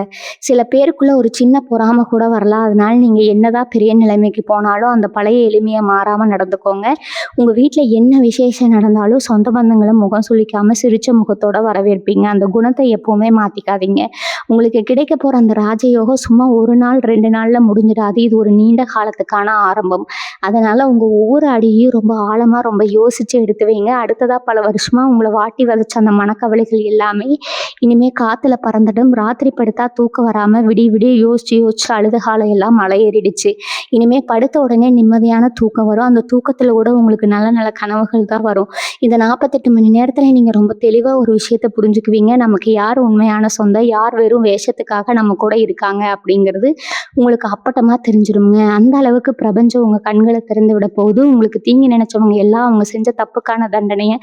சில பேருக்குள்ள ஒரு சின்ன பொறாமை கூட வரலாம். அதனால நீங்க என்னதான் பெரிய நிலைமைக்கு போனாலும் அந்த பழைய எளிமையா மாறாம நடந்துக்கோங்க. உங்க வீட்டுல என்ன விசேஷம் நடந்தாலும் சொந்த பந்தங்களை முகம் சுளிக்காம சிரிச்ச முகத்தோட வரவேற்பீங்க. அந்த குணத்தை எப்பவுமே மாத்திக்காதீங்க. உங்களுக்கு கிடைக்க போற அந்த ராஜயோகம் சும்மா 1 நாள் 2 நாள்ல முடிஞ்சிடாது. இது ஒரு நீண்ட காலத்துக்கான ஆரம்பம். அதனால உங்க ஒவ்வொரு அடியையும் ரொம்ப ஆழமா ரொம்ப யோசிச்சு எடுத்து வைங்க. அடுத்ததா பல வருஷமா உங்களை வாட்டி வதச்ச அந்த மனக்கவலைகள் எல்லாமே இனிமே காத்துல பறந்துடும். ராத்திரி படுத்தா தூக்கம் வராம விடிய விடிய யோசிச்சு யோசிச்சு அழுத காலம் எல்லாம் மலை ஏறிடுச்சு. இனிமே படுத்த உடனே நிம்மதியான தூக்கம் வரும். அந்த தூக்கத்துல கூட உங்களுக்கு நல்ல நல்ல கனவுகள் தான் வரும். இந்த 48 மணி நேரத்துல நீங்க ரொம்ப தெளிவா ஒரு விஷயத்த புரிஞ்சுக்குவீங்க. நமக்கு யார் உண்மையான சொந்தம், யார் வெறும் வேஷத்துக்காக நம்ம கூட இருக்காங்க அப்படிங்கிறது உங்களுக்கு அப்பட்டமா தெரிஞ்சிருங்க. அந்த அளவுக்கு பிரபஞ்சம் உங்க கண்களை திறந்து விட போகுது. உங்களுக்கு தீங்கு நினைச்சவங்க எல்லாம் அவங்க செஞ்ச தப்புக்கான தண்டனையை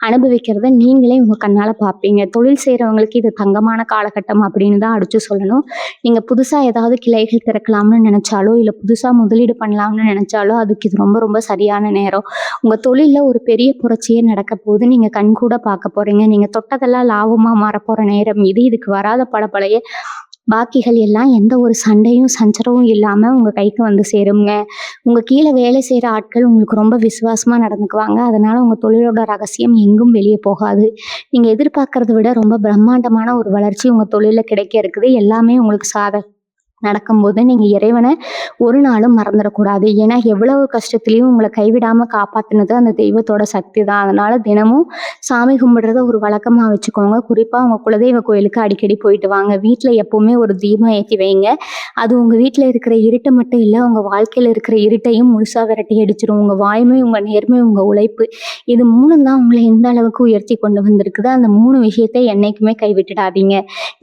அனுபவிக்கிறத நீங்களே உங்க கண்ணால பார்ப்பீங்க. தொழில் செய்யறவங்களுக்கு இது தங்கமான காலகட்டம் அப்படின்னு தான் அடிச்சு சொல்லணும். நீங்க புதுசா ஏதாவது கிளைகள் திறக்கலாம்னு நினைச்சாலோ இல்ல புதுசா முதலீடு பண்ணலாம்னு நினைச்சாலோ அதுக்கு இது ரொம்ப ரொம்ப சரியான நேரம். உங்க தொழில்ல ஒரு பெரிய புரட்சியே நடக்க போகுது. நீங்க கண்கூட பார்க்க போறீங்க. நீங்க தொட்டதெல்லாம் லாபமா மாறப்போற நேரம் இது. இதுக்கு வராத பழைய பாக்கிகள் எல்லாம் எந்த ஒரு சண்டையும் சஞ்சரவும் இல்லாம உங்க கைக்கு வந்து சேருங்க. உங்க கீழே வேலை செய்யற ஆட்கள் உங்களுக்கு ரொம்ப விசுவாசமா நடந்துக்குவாங்க. அதனால உங்க தொழிலோட ரகசியம் எங்கும் வெளியே போகாது. நீங்க எதிர்பார்க்கறத விட ரொம்ப பிரம்மாண்டமான ஒரு வளர்ச்சி உங்க தொழில கிடைக்க இருக்குது. எல்லாமே உங்களுக்கு நடக்கும்போது நீங்க இறைவனை ஒரு நாளும் மறந்துடக்கூடாது. ஏன்னா எவ்வளவு கஷ்டத்துலையும் உங்களை கைவிடாம காப்பாத்துனது அந்த தெய்வத்தோட சக்தி தான். அதனால தினமும் சாமி கும்பிடுறத ஒரு வழக்கமா வச்சுக்கோங்க. குறிப்பா உங்க குலதெய்வ கோயிலுக்கு அடிக்கடி போயிட்டு வாங்க. வீட்டுல எப்பவுமே ஒரு தீபம் ஏற்றி வைங்க. அது உங்க வீட்டுல இருக்கிற இருட்டை மட்டும் இல்லை, உங்க வாழ்க்கையில இருக்கிற இருட்டையும் முழுசா விரட்டி அடிச்சிடும். உங்க வாய்மை, உங்க நேர்மை, உங்க உழைப்பு இது 3 தான் உங்களை எந்த அளவுக்கு உயர்த்தி கொண்டு வந்திருக்குது. அந்த 3 விஷயத்தை என்னைக்குமே கைவிட்டுடாதீங்க.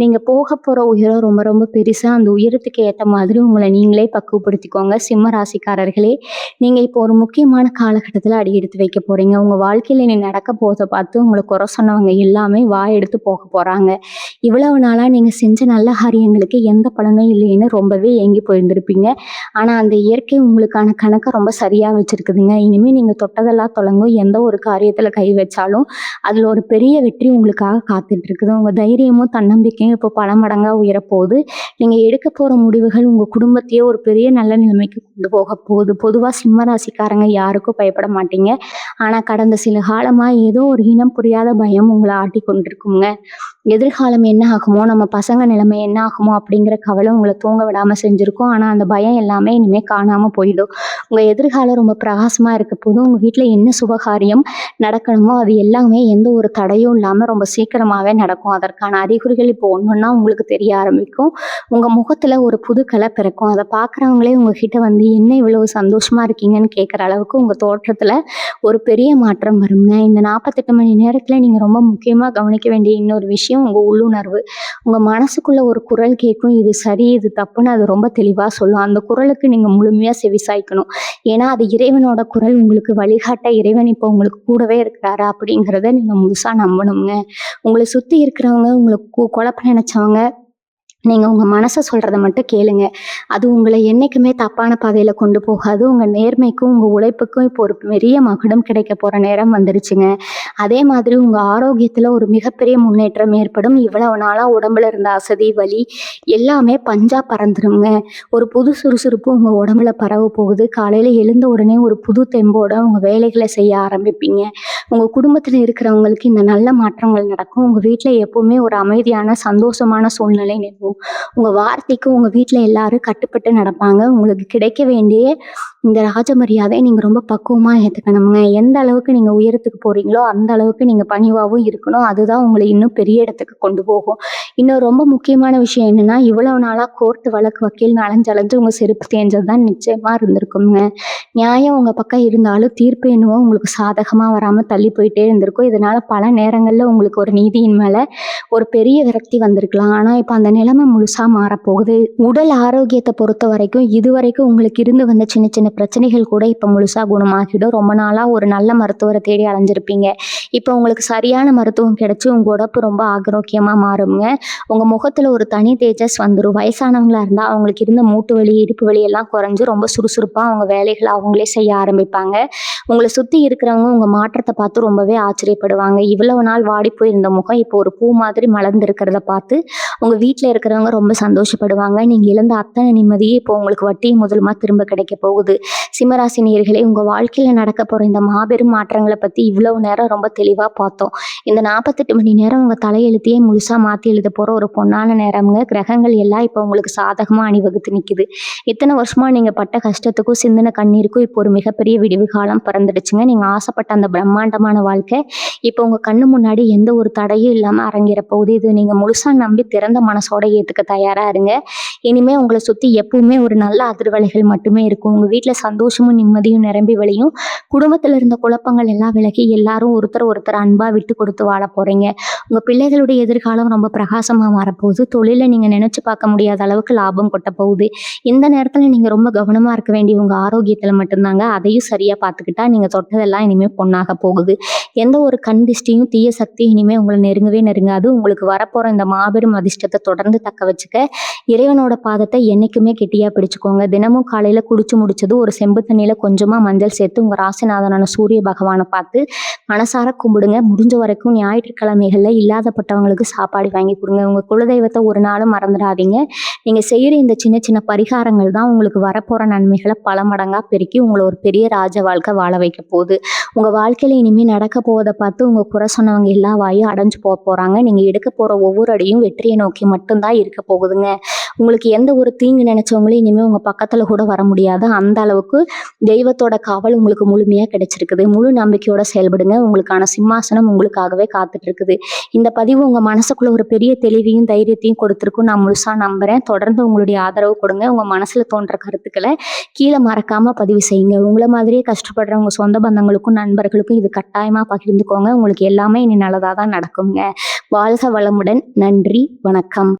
நீங்க போக போற உயரம் ரொம்ப ரொம்ப பெருசா. அந்த உயரத்தை அனுபவத்துக்கு ஏத்த மாதிரி உங்கள நீங்களே பக்குவப்படுத்திக்கோங்க. சிம்ம ராசிக்காரர்களே, நீங்க இப்போ ஒரு முக்கியமான காலகட்டத்துல அடி எடுத்து வைக்க போறீங்க. உங்க வாழ்க்கையில இனி நடக்க போறத பார்த்து உங்கள குறை சொன்னவங்க எல்லாமே வாயெடுத்து போக போறாங்க. இவ்வளவு நாளா நீங்க செஞ்ச நல்ல காரியங்களுக்கு எந்த பலனும் இல்லைன்னு ரொம்பவே ஏங்கி போயிருந்திருப்பீங்க. ஆனா அந்த இயற்கை உங்களுக்கான கணக்க ரொம்ப சரியா வச்சிருக்குதுங்க. இனிமே நீங்க தொட்டதெல்லாம் தொடங்கும். எந்த ஒரு காரியத்துல கை வச்சாலும் அதுல ஒரு பெரிய வெற்றி உங்களுக்காக காத்துட்டு இருக்குது. உங்க தைரியமும் தன்னம்பிக்கையும் இப்போ பல மடங்கா உயரப்போகுது. நீங்க எடுக்க போற முடிவுகள் உங்க குடும்பத்தையே ஒரு பெரிய நல்ல நிலைமைக்கு கொண்டு போக போகுது. பொதுவா சிம்ம ராசிக்காரங்க யாருக்கும் பயப்பட மாட்டீங்க. ஆனா கடந்த சில காலமா ஏதோ ஒரு இனம் புரியாத பயம் உங்களை ஆட்டி கொண்டிருக்குங்க. எதிர்காலம் என்ன ஆகுமோ, நம்ம பசங்க நிலைமை என்ன ஆகுமோ அப்படிங்கிற கவலை உங்கள தூங்க விடாம செஞ்சிருக்கும். ஆனா அந்த பயம் எல்லாமே இனிமே காணாம போயிடும். உங்க எதிர்காலம் ரொம்ப பிரகாசமா இருக்க போது. உங்க வீட்ல என்ன சுபகாரியம் நடக்கணுமோ அது எல்லாமே எந்த ஒரு தடையும் இல்லாம ரொம்ப சீக்கிரமாவே நடக்கும். அதற்கான அறிகுறிகள் இப்போ ஒண்ணொன்னா உங்களுக்கு தெரிய ஆரம்பிக்கும். உங்க முகத்துல ஒரு புது கலை பிறக்கும். அத பார்க்குறவங்களே உங்ககிட்ட வந்து என்ன இவ்வளவு சந்தோஷமா இருக்கீங்கன்னு கேட்குற அளவுக்கு உங்க தோற்றத்துல ஒரு பெரிய மாற்றம் வருங்க. இந்த 48 மணி நேரத்துல நீங்க ரொம்ப முக்கியமா கவனிக்க வேண்டிய இன்னொரு விஷயம் உங்க உள்ளுணர்வு. உங்க மனசுக்குள்ள ஒரு குரல் கேட்கும். இது சரி, இது தப்புன்னு அது ரொம்ப தெளிவா சொல்லும். அந்த குரலுக்கு நீங்க முழுமையா செவிசாய்க்கணும். ஏன்னா அது இறைவனோட குரல். உங்களுக்கு வழிகாட்ட இறைவன் இப்போ உங்களுக்கு கூடவே இருக்கிறாரு அப்படிங்கிறத நீங்க முழுசா நம்பணுங்க. உங்கள சுத்தி இருக்கிறவங்க உங்கள குழப்ப நினைச்சவங்க நீங்க உங்க மனச சொல்றத மட்டும் கேளுங்க. அது உங்கள என்னைக்குமே தப்பான பாதையில கொண்டு போகாது. உங்க நேர்மைக்கும், உங்க உழைப்புக்கும் இப்போ ஒரு பெரிய மகுடம் கிடைக்க போற நேரம் வந்துருச்சுங்க. அதே மாதிரி உங்க ஆரோக்கியத்துல ஒரு மிகப்பெரிய முன்னேற்றம் ஏற்படும். இவ்வளவு நாளா உடம்புல இருந்த அசதி, வலி எல்லாமே பஞ்சா பறந்துருங்க. ஒரு புது சுறுசுறுப்பு உங்க உடம்புல பரவ போகுது. காலையில எழுந்த உடனே ஒரு புது தெம்போட உங்க வேலைகளை செய்ய ஆரம்பிப்பீங்க. உங்க குடும்பத்துல இருக்கிறவங்களுக்கு இந்த நல்ல மாற்றங்கள் நடக்கும். உங்க வீட்ல எப்பவுமே ஒரு அமைதியான, சந்தோஷமான சூழ்நிலை நிலவும். உங்க வார்த்தைக்கு உங்க வீட்ல எல்லாரும் கட்டுப்பட்டு நடப்பாங்க. உங்களுக்கு கிடைக்க வேண்டிய இந்த ராஜ மரியாதைய நீங்க ரொம்ப பக்குவமா ஏத்துக்கணுங்க. எந்த அளவுக்கு நீங்க உயரத்துக்கு போறீங்களோ, அந்த அளவுக்கு நீங்க பணிவாவும் இருக்கணும். அதுதான் உங்கள இன்னும் பெரிய இடத்துக்கு கொண்டு போகும். இன்னும் ரொம்ப முக்கியமான விஷயம் என்னன்னா, இவ்வளவு நாளா கோர்ட் வழக்கு வக்கீல்னு அலைஞ்சு உங்க செருப்பு தேஞ்சது தான் நிச்சயமா இருந்திருக்குங்க. நியாயம் உங்க பக்கம் இருந்தாலும் தீர்ப்பு என்னவோ உங்களுக்கு சாதகமா வராம தள்ளி போயிட்டே இருந்திருக்கும். இதனால பல நேரங்கள்ல உங்களுக்கு ஒரு நீதியின் மேல ஒரு பெரிய விரக்தி வந்திருக்கலாம். ஆனா இப்ப அந்த நிலைமை முழுசா மாறப்போகுது. உடல் ஆரோக்கியத்தை பொறுத்த வரைக்கும் இதுவரைக்கும் உங்களுக்கு இருந்து வந்த சின்ன சின்ன பிரச்சனைகள் கூட இப்ப முழுசா குணமாகிடும். ரொம்ப நாளா ஒரு நல்ல மருத்துவரை தேடி அலைஞ்சிருப்பீங்க. இப்ப உங்களுக்கு சரியான மருத்துவம் கிடைச்சு உங்க உடம்பு ரொம்ப ஆரோக்கியமா மாறுங்க. உங்க முகத்துல ஒரு தனி தேஜஸ் வந்துரும். வயசானவங்களா இருந்தா அவங்களுக்கு இருந்த மூட்டு வலி, இடுப்பு வலி எல்லாம் குறைஞ்சு ரொம்ப சுறுசுறுப்பா அவங்க வேலைகளை அவங்களே செய்ய ஆரம்பிப்பாங்க. உங்களை சுத்தி இருக்கிறவங்க உங்க மாற்றத்தை பார்த்து ரொம்பவே ஆச்சரியப்படுவாங்க. இவ்வளவு நாள் வாடி போயிருந்த முகம் இப்போ ஒரு பூ மாதிரி மலர்ந்திருக்கிறத பார்த்து உங்க வீட்ல இருக்கிறவங்க ரொம்ப சந்தோஷப்படுவாங்க. நீங்க இழந்த அத்தனை நிம்மதியே இப்போ உங்களுக்கு வட்டி முதலுமா திரும்ப கிடைக்க போகுது. சிம்மராசி நேயர்களே, உங்க வாழ்க்கையில நடக்க போற இந்த மாபெரும் மாற்றங்களை பத்தி இவ்வளவு நேரம் ரொம்ப தெளிவா பார்த்தோம். இந்த 48 மணி நேரம் உங்க தலையெழுத்தையே முழுசா மாத்தி எழுத போற ஒரு பொன்னான நேரம்ங்க. கிரகங்கள் எல்லாம் இப்போ உங்களுக்கு சாதகமா அணிவகுத்து நிக்குது. இத்தனை வருஷமா நீங்க பட்ட கஷ்டத்துக்கும் சிந்தின கண்ணீருக்கும் இப்போ ஒரு மிகப்பெரிய விடிவு காலம் பிறந்துடுச்சுங்க. நீங்க ஆசைப்பட்ட அந்த பிரம்மாண்டமான வாழ்க்கை இப்போ உங்க கண்ணு முன்னாடி எந்த ஒரு தடையும் இல்லாம அரங்கேற போகுது. இது நீங்க முழுசா நம்பி திறந்த மனசோட ஏத்துக்க தயாரா இருங்க. இனிமே உங்களை சுத்தி எப்பவுமே ஒரு நல்ல அதிர்வலைகள் மட்டுமே இருக்கும். உங்க வீட்டுல சந்தோஷமும் நிம்மதியும் நிரம்பி வழியும். குடும்பத்துல இருந்த குழப்பங்கள் எல்லாம் விலகி எல்லாரும் ஒருத்தர் அன்பா விட்டு கொடுத்து வாழ போறீங்க. உங்க பிள்ளைகளுடைய எதிர்காலம் ரொம்ப பிரகாசமா மாறப்போகுது. தொழில நீங்க நினைச்சு பார்க்க முடியாத அளவுக்கு லாபம் கொட்ட போகுது. இந்த நேரத்துல நீங்க ரொம்ப கவனமா இருக்க வேண்டிய உங்க ஆரோக்கியத்துல மட்டும்தாங்க. அதையும் சரியா பார்த்துக்கிட்டா நீங்க தொட்டதெல்லாம் இனிமே பொன்னாக போகுது. எந்த ஒரு கண் திஷ்டியும் தீய சக்தி இனிமே உங்களை நெருங்காது. உங்களுக்கு வரப்போற இந்த மாபெரும் அதிர்ஷ்டத்தை தொடர்ந்து தக்க வச்சுக்க இறைவனோட பாதத்தை என்னைக்குமே கெட்டியா பிடிச்சுக்கோங்க. தினமும் காலையில குடிச்சு முடிச்சது ஒரு செம்பு தண்ணியில கொஞ்சமா மஞ்சள் சேர்த்து உங்க ராசிநாதனான சூரிய பகவானை பார்த்து மனசார கும்பிடுங்க. முடிஞ்ச வரைக்கும் ஞாயிற்றுக்கிழமைகள்ல இல்லாதப்பட்டவங்களுக்கு சாப்பாடு வாங்கி கொடுங்க. உங்க குலதெய்வத்தை ஒரு நாளும் மறந்துடாதீங்க. நீங்க செய்யற இந்த சின்ன சின்ன பரிகாரங்கள் தான் உங்களுக்கு வரப்போற நன்மைகளை பல மடங்கா பெருக்கி உங்களை ஒரு பெரிய ராஜ வாழ்க்கை வாழ வைக்க போகுது. உங்க வாழ்க்கையில இனிமே நடக்க போவதை பார்த்து உங்க குறை சொன்னவங்க எல்லா வாயும் அடைஞ்சு போறாங்க. நீங்க எடுக்க போற ஒவ்வொரு அடியும் வெற்றியை நோக்கி மட்டும்தான் இருக்க போகுதுங்க. உங்களுக்கு எந்த ஒரு தீங்கு நினைச்சவங்களும் இனிமே உங்க பக்கத்துல கூட வர முடியாது. அந்த அளவுக்கு தெய்வத்தோட காவல் உங்களுக்கு முழுமையா கிடைச்சிருக்குது. முழு நம்பிக்கையோட செயல்படுங்க. உங்களுக்கான சிம்மாசனம் உங்களுக்காகவே காத்துட்டு இருக்குது. இந்த பதிவு உங்க மனசுக்குள்ள ஒரு பெரிய தெளிவையும் தைரியத்தையும் கொடுத்துருக்கும் நான் முழுசா நம்புறேன். தொடர்ந்து உங்களுடைய ஆதரவு கொடுங்க. உங்க மனசுல தோன்ற கருத்துக்களை கீழே மறக்காம பதிவு செய்யுங்க. உங்களை மாதிரியே கஷ்டப்படுற உங்க சொந்த பந்தங்களுக்கும் நண்பர்களுக்கும் இது கட்டாயமா பகிர்ந்துக்கோங்க. உங்களுக்கு எல்லாமே இனி நல்லதா தான் நடக்குங்க. வாழ்க வளமுடன். நன்றி, வணக்கம்.